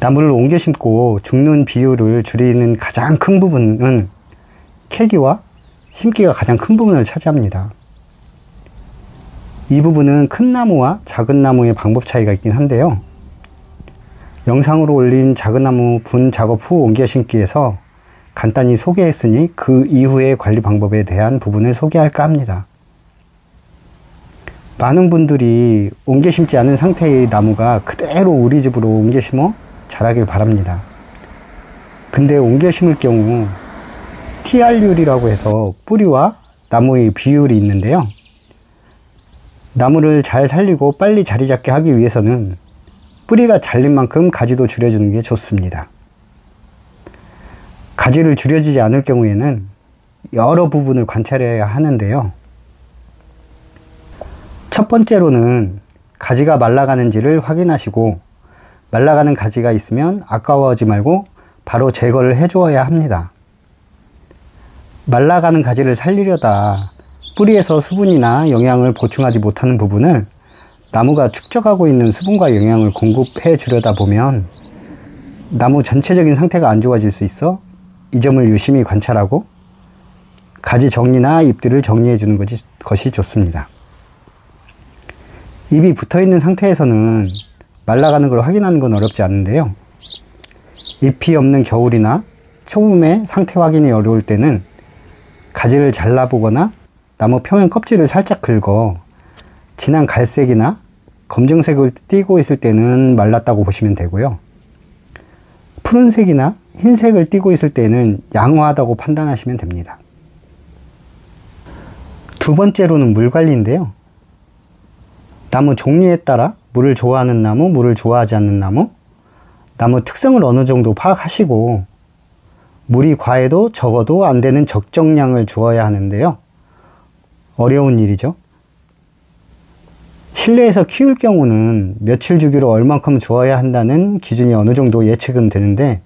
나무를 옮겨 심고 죽는 비율을 줄이는 가장 큰 부분은 캐기와 심기가 가장 큰 부분을 차지합니다. 이 부분은 큰 나무와 작은 나무의 방법 차이가 있긴 한데요. 영상으로 올린 작은 나무 분 작업 후 옮겨 심기에서 간단히 소개했으니 그 이후의 관리 방법에 대한 부분을 소개할까 합니다. 많은 분들이 옮겨 심지 않은 상태의 나무가 그대로 우리 집으로 옮겨 심어 자라길 바랍니다. 근데 옮겨 심을 경우 TR율이라고 해서 뿌리와 나무의 비율이 있는데요. 나무를 잘 살리고 빨리 자리 잡게 하기 위해서는 뿌리가 잘린 만큼 가지도 줄여주는 게 좋습니다. 가지를 줄여지지 않을 경우에는 여러 부분을 관찰해야 하는데요. 첫 번째로는 가지가 말라가는지를 확인하시고, 말라가는 가지가 있으면 아까워하지 말고 바로 제거를 해주어야 합니다. 말라가는 가지를 살리려다 뿌리에서 수분이나 영양을 보충하지 못하는 부분을 나무가 축적하고 있는 수분과 영양을 공급해 주려다 보면 나무 전체적인 상태가 안 좋아질 수 있어 이 점을 유심히 관찰하고 가지 정리나 잎들을 정리해 주는 것이 좋습니다. 잎이 붙어 있는 상태에서는 말라가는 걸 확인하는 건 어렵지 않은데요. 잎이 없는 겨울이나 초봄에 상태 확인이 어려울 때는 가지를 잘라보거나 나무 표면 껍질을 살짝 긁어 진한 갈색이나 검정색을 띠고 있을 때는 말랐다고 보시면 되고요. 푸른색이나 흰색을 띠고 있을 때는 양호하다고 판단하시면 됩니다. 두 번째로는 물 관리인데요. 나무 종류에 따라 물을 좋아하는 나무, 물을 좋아하지 않는 나무, 나무 특성을 어느 정도 파악하시고 물이 과해도 적어도 안 되는 적정량을 주어야 하는데요. 어려운 일이죠. 실내에서 키울 경우는 며칠 주기로 얼만큼 주어야 한다는 기준이 어느 정도 예측은 되는데,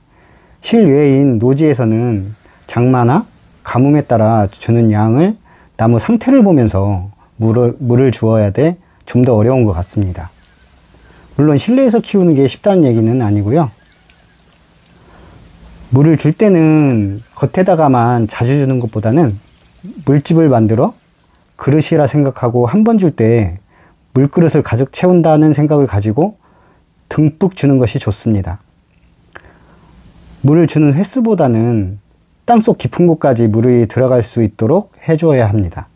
실외인 노지에서는 장마나 가뭄에 따라 주는 양을 나무 상태를 보면서 물을 주어야 돼 좀 더 어려운 것 같습니다. 물론 실내에서 키우는 게 쉽다는 얘기는 아니고요. 물을 줄 때는 겉에다가만 자주 주는 것보다는 물집을 만들어 그릇이라 생각하고 한 번 줄 때 물그릇을 가득 채운다는 생각을 가지고 듬뿍 주는 것이 좋습니다. 물을 주는 횟수보다는 땅속 깊은 곳까지 물이 들어갈 수 있도록 해줘야 합니다.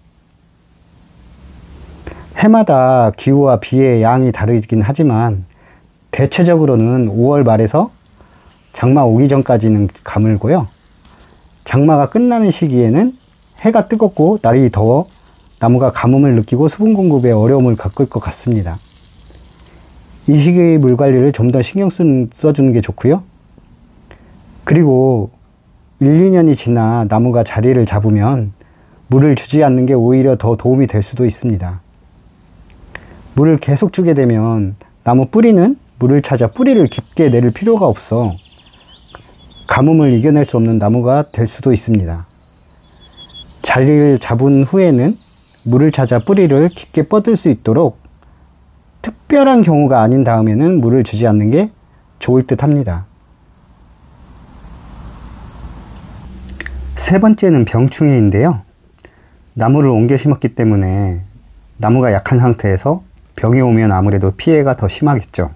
해마다 기후와 비의 양이 다르긴 하지만 대체적으로는 5월 말에서 장마 오기 전까지는 가물고요. 장마가 끝나는 시기에는 해가 뜨겁고 날이 더워 나무가 가뭄을 느끼고 수분 공급에 어려움을 겪을 것 같습니다. 이 시기의 물 관리를 좀 더 신경 써주는 게 좋고요. 그리고 1, 2년이 지나 나무가 자리를 잡으면 물을 주지 않는 게 오히려 더 도움이 될 수도 있습니다. 물을 계속 주게 되면 나무 뿌리는 물을 찾아 뿌리를 깊게 내릴 필요가 없어 가뭄을 이겨낼 수 없는 나무가 될 수도 있습니다. 자리를 잡은 후에는 물을 찾아 뿌리를 깊게 뻗을 수 있도록 특별한 경우가 아닌 다음에는 물을 주지 않는 게 좋을 듯 합니다. 세 번째는 병충해인데요. 나무를 옮겨 심었기 때문에 나무가 약한 상태에서 병이 오면 아무래도 피해가 더 심하겠죠.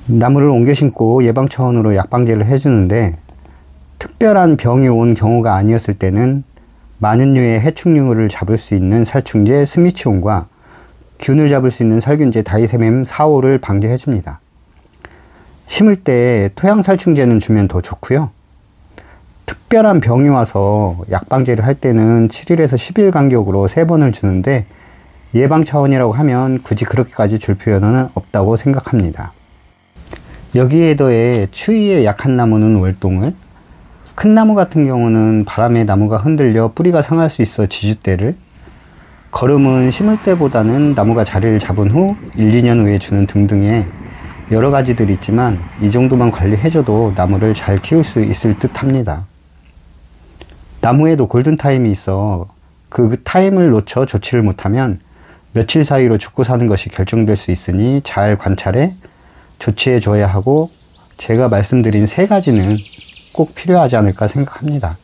나무를 옮겨 심고 예방 차원으로 약방제를 해주는데 특별한 병이 온 경우가 아니었을 때는 많은 류의 해충류를 잡을 수 있는 살충제 스미치온과 균을 잡을 수 있는 살균제 다이세멈 4호를 방제해 줍니다. 심을 때 토양살충제는 주면 더 좋고요. 특별한 병이 와서 약방제를 할 때는 7일에서 10일 간격으로 3번을 주는데 예방 차원이라고 하면 굳이 그렇게까지 줄 필요는 없다고 생각합니다. 여기에 더해 추위에 약한 나무는 월동을, 큰 나무 같은 경우는 바람에 나무가 흔들려 뿌리가 상할 수 있어 지주대를, 거름은 심을 때보다는 나무가 자리를 잡은 후 1, 2년 후에 주는 등등의 여러 가지들이 있지만 이 정도만 관리해줘도 나무를 잘 키울 수 있을 듯 합니다. 나무에도 골든타임이 있어 그 타임을 놓쳐 조치를 못하면 며칠 사이로 죽고 사는 것이 결정될 수 있으니 잘 관찰해 조치해 줘야 하고, 제가 말씀드린 세 가지는 꼭 필요하지 않을까 생각합니다.